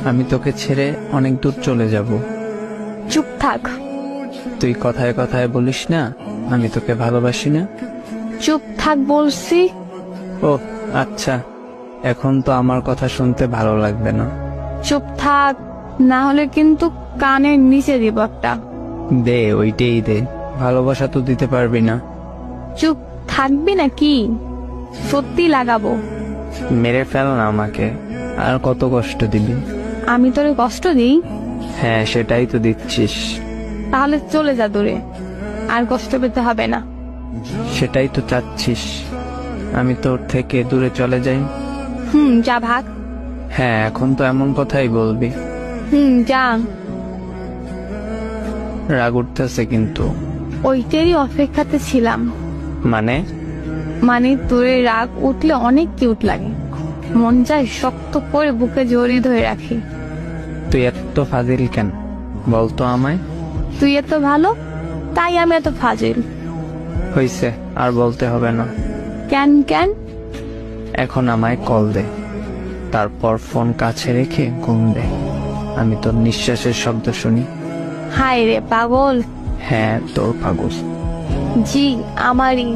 আমি তোকে ছেড়ে অনেক দূর চলে যাব। চুপ থাক। তুই কথায় কথায় বলিস না আমি তোকে ভালোবাসি না। চুপ থাক বলছি। ও আচ্ছা, এখন তো আমার কথা শুনতে ভালো লাগবে না। চুপ থাক, না হলে কিন্তু কানের নিচে দিব একটা। দে, ওইটাই দে। ভালোবাসা তো দিতে পারবি না। চুপ থাকবি না কি? সত্যি লাগাবো। মেরে ফেল না আমাকে, আর কত কষ্ট দিবি? আমি তোরে কষ্ট দিই? হ্যাঁ, সেটাই তো দিচ্ছিস। তাহলে চলে যা দূরে, আর কষ্ট পেতে হবে না। সেটাই তো চাচ্ছিস, আমি তোর থেকে দূরে চলে যাই। যা ভাগ। হ্যাঁ, এখন তো এমন কথাই বলবি? যা। রাগ উঠতেছে কিন্তু। ওইটারই অপেক্ষাতে ছিলাম। মানে তোর রাগ উঠলে অনেক কিউট লাগে, মন চায় শক্ত করে বুকে জড়িয়ে ধরে রাখি। তুই এত ফাজিল কেন বলতো আমায়? তুই এত ভালো তাই আমি এত ফাজিল। হইছে, আর বলতে হবে না। কেন কেন? এখন আমায় কল দে, তারপর ফোন কাছে রেখে ঘুম দে। আমি তোর নিঃশ্বাসের শব্দ শুনি। হায় রে পাগল। হ্যাঁ, তোর পাগল। জি আমারই।